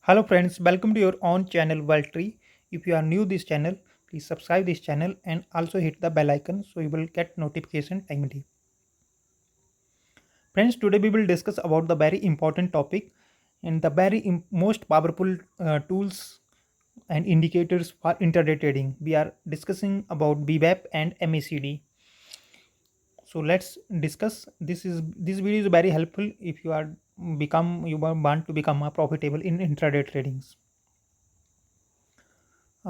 Hello friends, welcome to your own channel World Tree. If you are new this channel, please subscribe this channel and also hit the bell icon so you will get notification timely. Friends, today we will discuss about the very important topic and the most powerful tools and indicators for intraday trading. We are discussing about BWAP and MACD. So let's discuss. This video is very helpful if you want to become a profitable in intraday tradings.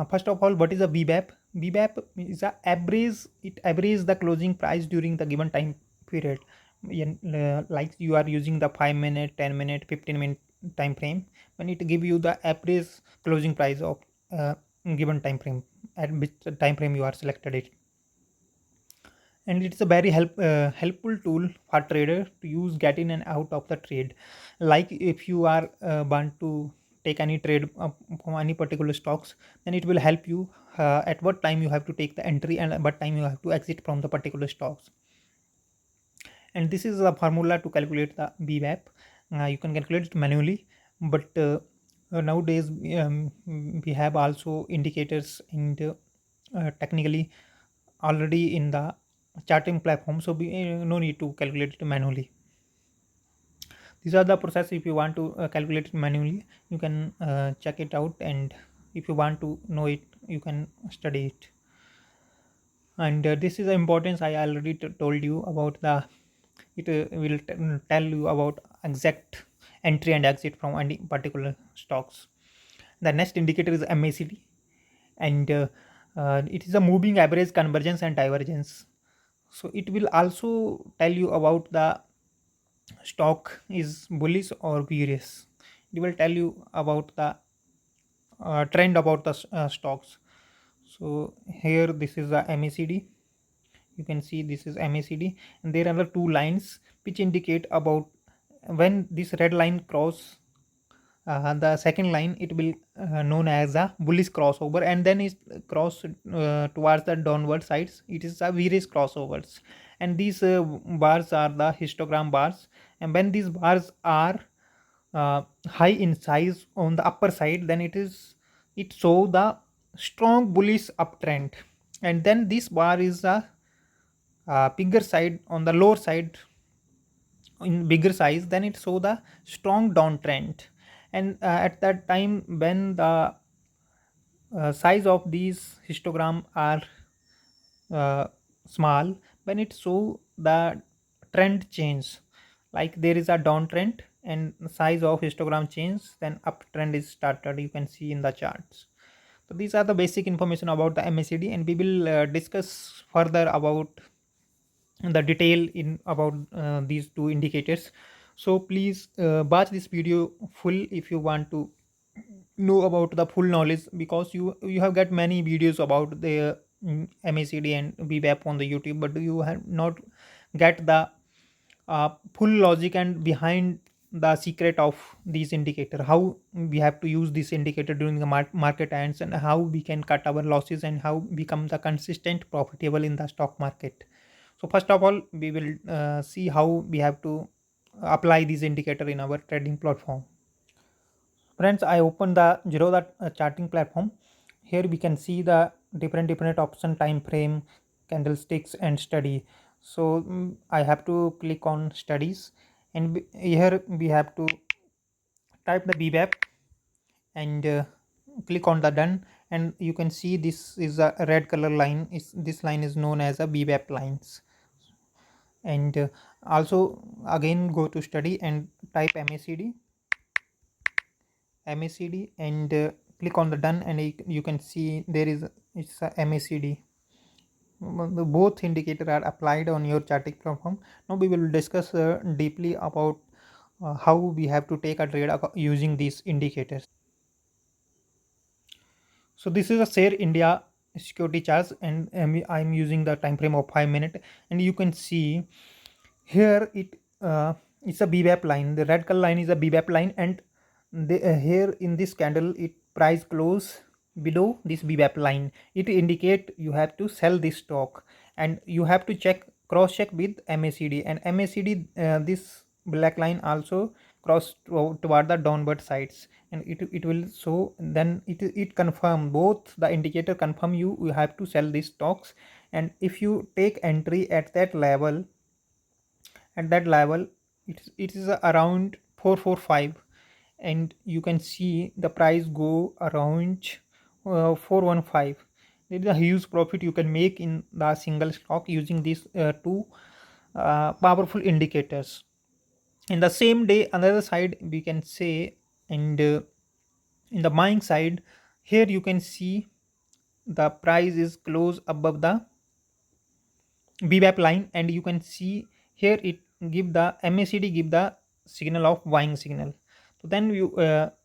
First of all, what is a VWAP? VWAP is a average. It averages the closing price during the given time period. Like you are using the 5 minute, 10 minute, 15 minute time frame. When it give you the average closing price of given time frame at which time frame you are selected it, and it's a very helpful tool for trader to use get in and out of the trade. Like if you are want to take any trade from any particular stocks, then it will help you at what time you have to take the entry and at what time you have to exit from the particular stocks. And this is a formula to calculate the BWAP. You can calculate it manually, but nowadays we have also indicators and technically already in the charting platform, so no need to calculate it manually. These are the process. If you want to calculate it manually, you can check it out, and if you want to know it, you can study it. And this is the importance I already told you about. The it will tell you about exact entry and exit from any particular stocks. The next indicator is MACD, and it is a moving average convergence and divergence. So it will also tell you about the stock is bullish or bearish. It will tell you about the trend about the stocks. So here this is the MACD. You can see this is MACD, and there are the two lines which indicate about when this red line cross the second line, it will known as a bullish crossover, and then it cross towards the downward sides, it is a bearish crossovers. And these bars are the histogram bars, and when these bars are high in size on the upper side, then it show the strong bullish uptrend. And then this bar is a bigger side on the lower side in bigger size, then it show the strong downtrend. And at that time when the size of these histogram are uh, small, when it show the trend change, like there is a downtrend and size of histogram change, then uptrend is started, you can see in the charts. So these are the basic information about the MACD, and we will discuss further about the detail in about these two indicators. So please watch this video full if you want to know about the full knowledge, because you have got many videos about the MACD and BWAP on the YouTube, but you have not get the full logic and behind the secret of these indicator, how we have to use this indicator during the market ends, and how we can cut our losses and how become the consistent profitable in the stock market. So first of all, we will see how we have to apply this indicator in our trading platform. Friends, I open the Zerodha charting platform. Here we can see the different option, time frame, candlesticks and study. So I have to click on studies, and here we have to type the BWAP and click on the done. And you can see this is a red color line, is this line is known as a BWAP lines. And also again go to study and type MACD and click on the done, and you can see there is it's a MACD. Both indicator are applied on your charting platform. Now we will discuss deeply about how we have to take a trade using these indicators. So this is a share India security charts, and I'm using the time frame of 5 minutes, and you can see here it's a BWAP line. The red color line is a BWAP line, and here in this candle it price close below this BWAP line. It indicate you have to sell this stock, and you have to check cross check with MACD, and MACD this black line also cross toward the downward sides, and it will show. Then it confirm, both the indicator confirm you have to sell these stocks. And if you take entry at that level, it is around 445, and you can see the price go around 415. There is a huge profit you can make in the single stock using these two powerful indicators. In the same day, another side we can say, and in the buying side, here you can see the price is close above the BBAP line, and you can see here it give the MACD give the signal of buying signal. So then you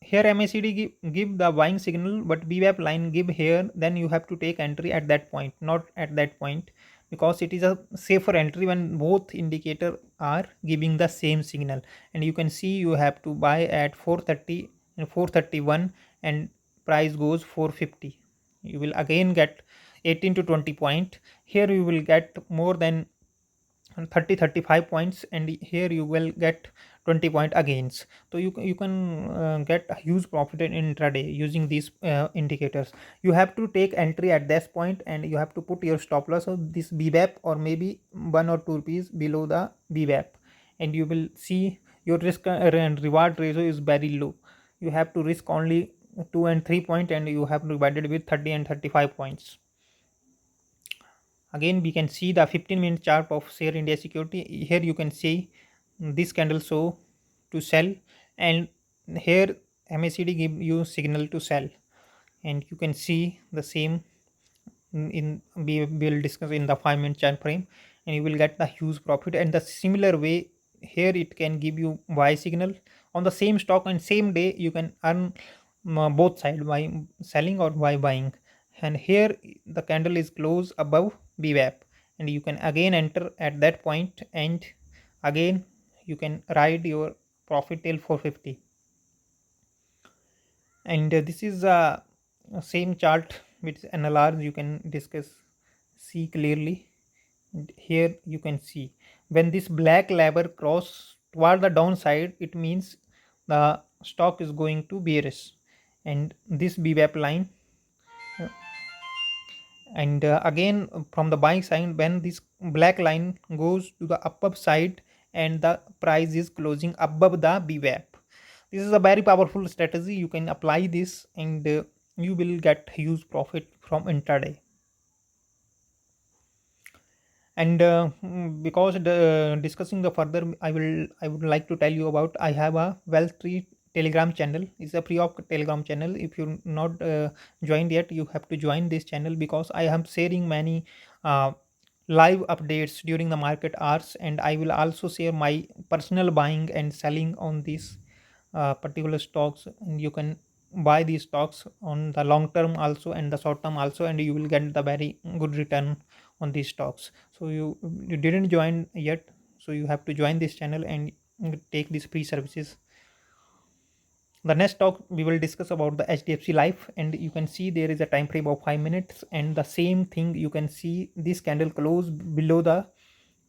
here MACD give the buying signal, but BBAP line give here. Then you have to take entry at that point, not at that point, because it is a safer entry when both indicator are giving the same signal. And you can see you have to buy at 430 and 431, and price goes 450. You will again get 18 to 20 point. Here you will get more than 30-35 points, and here you will get 20 point agains. So you can get a huge profit in intraday using these indicators. You have to take entry at this point, and you have to put your stop loss of this BBAP, or maybe 1 or 2 rupees below the BBAP, and you will see your risk and reward ratio is very low. You have to risk only 2 and 3 point, and you have to divide it with 30 and 35 points. Again, we can see the 15-minute chart of Share India Security. Here you can see this candle show to sell, and here MACD give you signal to sell, and you can see the same in we will discuss in the 5-minute chart frame, and you will get the huge profit. And the similar way, here it can give you buy signal on the same stock, and same day you can earn both side, by selling or by buying. And here the candle is close above BWAP, and you can again enter at that point, and again you can ride your profit till 450. And this is a same chart with NLR, you can discuss, see clearly. And here you can see when this black lever cross toward the downside, it means the stock is going to bearish. And this BWAP line, and again from the buying side, when this black line goes to the upper side and the price is closing above the BWAP. This is a very powerful strategy. You can apply this, and you will get huge profit from intraday. And because discussing the further, I would like to tell you about, I have a Wealth Tree Telegram channel. It's a free of Telegram channel. If you're not joined yet, you have to join this channel, because I am sharing many live updates during the market hours, and I will also share my personal buying and selling on these particular stocks. And you can buy these stocks on the long term also and the short term also, and you will get the very good return on these stocks. So you didn't join yet, so you have to join this channel and take these free services. The next talk we will discuss about the HDFC Life, and you can see there is a time frame of 5 minutes, and the same thing you can see this candle close below the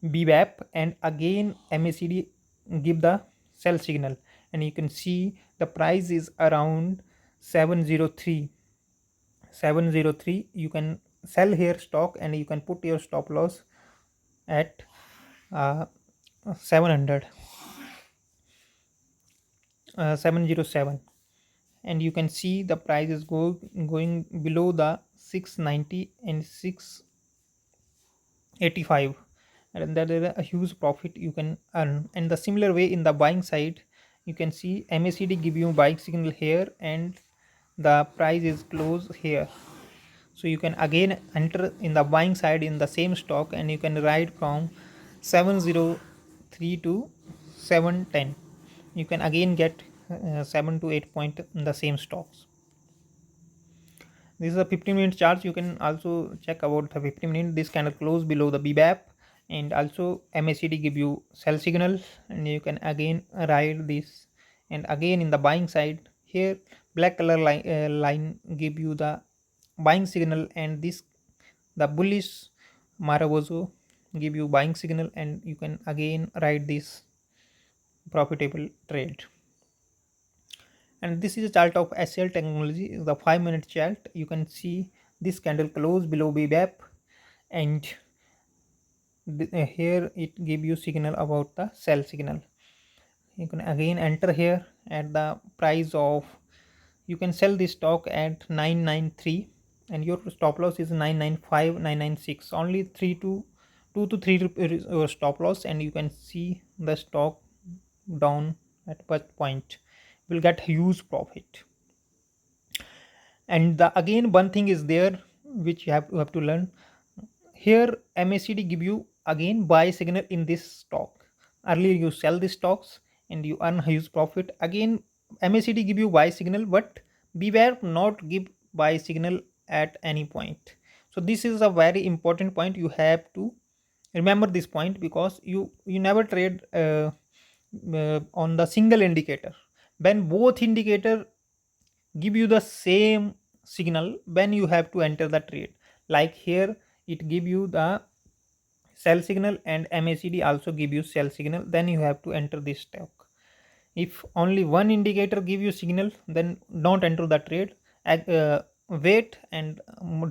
BWAP, and again MACD give the sell signal, and you can see the price is around 703. You can sell here stock, and you can put your stop loss at 700 707, and you can see the price is going below the 690 and 685, and that is a huge profit you can earn. And the similar way in the buying side, you can see MACD give you buying signal here, and the price is close here. So you can again enter in the buying side in the same stock, and you can ride from 703 to 710. You can again get 7 to 8 point in the same stocks. This is a 15-minute chart. You can also check about the 15 minute. This candle close below the BBAP, and also MACD give you sell signal, and you can again ride this. And again in the buying side, here black color line give you the buying signal, and this the bullish Marabozo give you buying signal, and you can again ride this profitable trade. And this is a chart of SL technology, the 5-minute chart. You can see this candle close below BBAP, and here it give you signal about the sell signal. You can again enter here at the price of, you can sell this stock at 993, and your stop loss is 995, 996. Only 2 to 3 is your stop loss, and you can see the stock down at what point will get huge profit. And the again one thing is there which you have to learn. Here MACD give you again buy signal in this stock. Earlier you sell the stocks and you earn huge profit. Again MACD give you buy signal, but beware not give buy signal at any point. So this is a very important point. You have to remember this point, because you never trade on the single indicator. When both indicator give you the same signal, when you have to enter the trade. Like here it give you the sell signal and MACD also give you sell signal, then you have to enter this stock. If only one indicator give you signal, then don't enter the trade. Wait and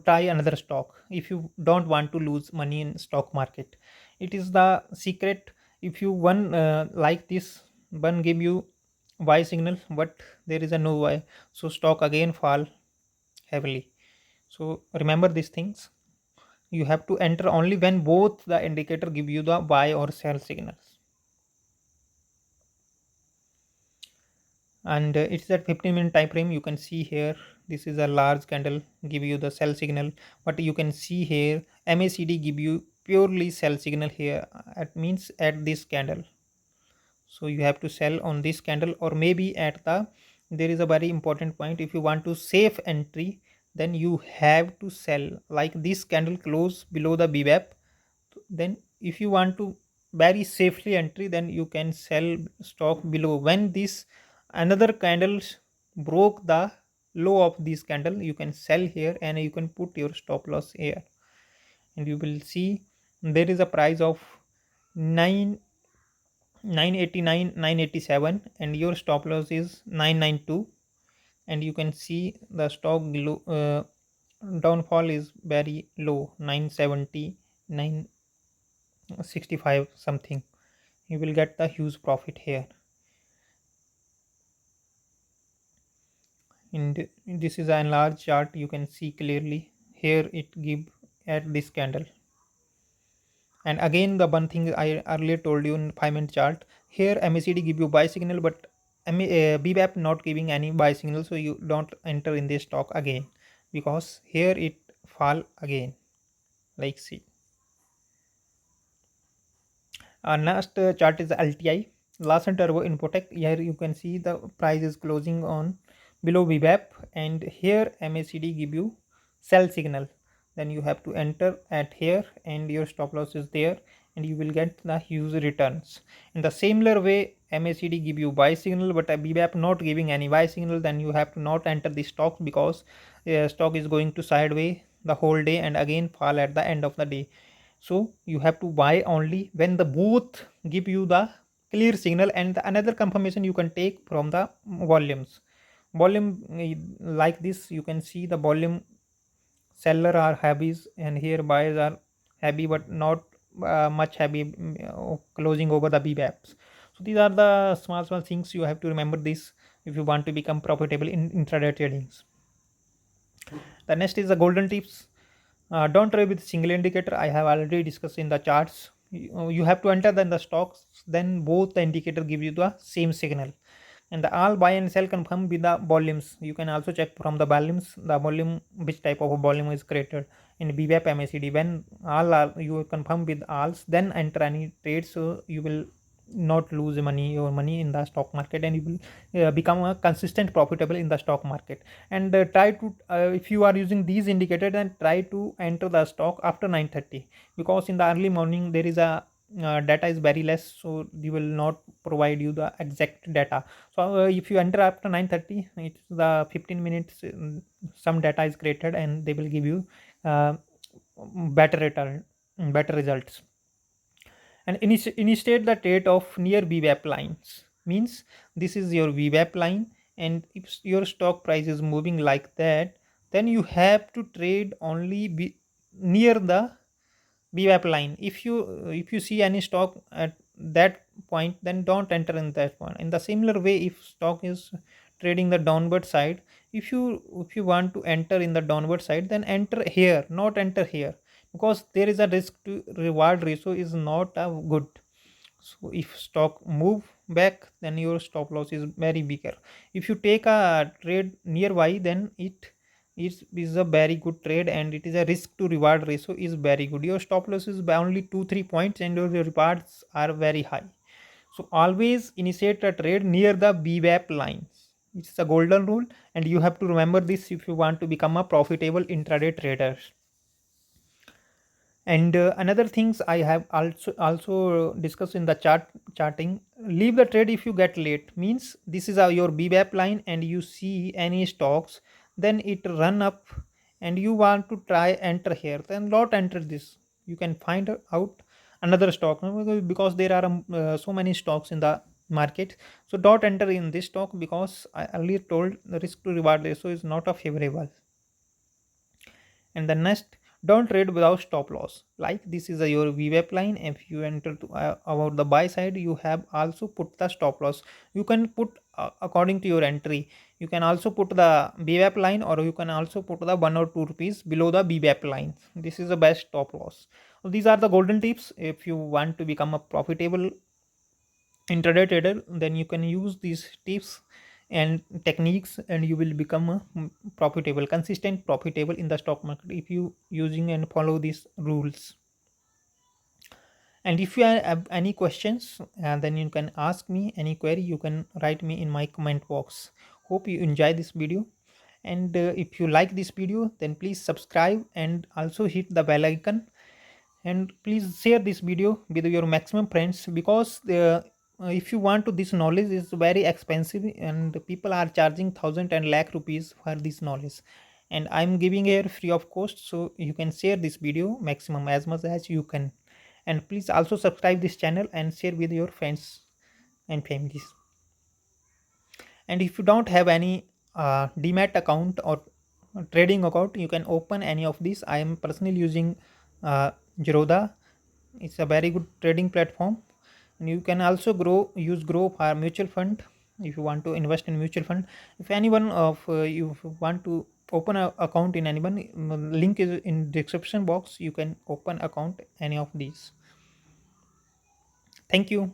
try another stock if you don't want to lose money in stock market. It is the secret. If you one like this one give you buy signal, but there is a no buy, so stock again fall heavily. So remember these things. You have to enter only when both the indicator give you the buy or sell signals. And it's that 15-minute time frame. You can see here this is a large candle give you the sell signal, but you can see here MACD give you purely sell signal here. It means at this candle, so you have to sell on this candle, or maybe at the, there is a very important point. If you want to safe entry, then you have to sell like this candle close below the BWAP. Then if you want to very safely entry, then you can sell stock below. When this another candles broke the low of this candle, you can sell here and you can put your stop loss here, and you will see there is a price of 9 989, 987, and your stop loss is 992. And you can see the stock below downfall is very low, 970, 965 something. You will get the huge profit here. And this is a large chart, you can see clearly here it give at this candle. And again the one thing I earlier told you in 5-minute chart, here MACD give you buy signal, but BBAP not giving any buy signal, so you don't enter in this stock again, because here it fall again. Like see, our next chart is LTI, Larsen Turbo Infotech. Here you can see the price is closing on below BBAP, and here MACD give you sell signal. Then you have to enter at here, and your stop loss is there, and you will get the huge returns. In the similar way, MACD give you buy signal, but a BBAP not giving any buy signal, then you have to not enter the stock, because stock is going to sideway the whole day and again fall at the end of the day. So you have to buy only when the both give you the clear signal. And the another confirmation you can take from the volumes. Volume like this, you can see the volume seller are heavies, and here buyers are heavy but not much heavy, closing over the BBAPs. So these are the small things you have to remember this if you want to become profitable in intraday tradings. The next is the golden tips. Don't trade with single indicator. I have already discussed in the charts. You have to enter then the stocks, then both the indicator give you the same signal. And the all buy and sell confirm with the volumes. You can also check from the volumes, the volume, which type of a volume is created in BWAP MACD. When all are you confirm with alls, then enter any trade, so you will not lose money in the stock market, and you will become a consistent profitable in the stock market. And try to if you are using these indicators, then try to enter the stock after 9:30, because in the early morning there is a data is very less, so they will not provide you the exact data. So if you enter after 9:30, it's the 15 minutes, some data is created and they will give you uh, better return, better results. And initiate the trade of near VWAP lines, means this is your VWAP line, and if your stock price is moving like that, then you have to trade only near the VWAP line. If you see any stock at that point, then don't enter in that one. In the similar way, if stock is trading the downward side, if you want to enter in the downward side, then enter here, not enter here, because there is a risk to reward ratio is not good. So if stock move back, then your stop loss is very bigger. If you take a trade nearby, then it is a very good trade, and it is a risk to reward ratio is very good. Your stop loss is by only 2-3 points, and your rewards are very high. So always initiate a trade near the BWAP lines. It's a golden rule, and you have to remember this if you want to become a profitable intraday trader. And another things I have also discussed in the charting. Leave the trade if you get late. Means this is your BWAP line, and you see any stocks, then it run up, and you want to try enter here. Then not enter this. You can find out another stock, because there are so many stocks in the market. So don't enter in this stock, because I earlier told the risk to reward ratio is not a favorable. And the next, don't trade without stop loss. Like this is your VWAP line. If you enter to about the buy side, you have also put the stop loss. You can put according to your entry. You can also put the VWAP line, or you can also put the 1 or 2 rupees below the VWAP line. This is the best stop loss. So these are the golden tips. If you want to become a profitable intraday trader, then you can use these tips and techniques, and you will become a profitable, consistent profitable in the stock market if you using and follow these rules. And if you have any questions, then you can ask me any query. You can write me in my comment box. Hope you enjoy this video, and if you like this video, then please subscribe and also hit the bell icon, and please share this video with your maximum friends, because if you want to, this knowledge is very expensive, and people are charging thousand and lakh rupees for this knowledge, and I'm giving here free of cost. So you can share this video maximum as much as you can, and please also subscribe this channel and share with your friends and families. And if you don't have any demat account or trading account, you can open any of these. I am personally using Zerodha. It's a very good trading platform, and you can also use Grow for mutual fund if you want to invest in mutual fund. If anyone of you want to open a account in anyone, link is in description box. You can open account any of these. Thank you.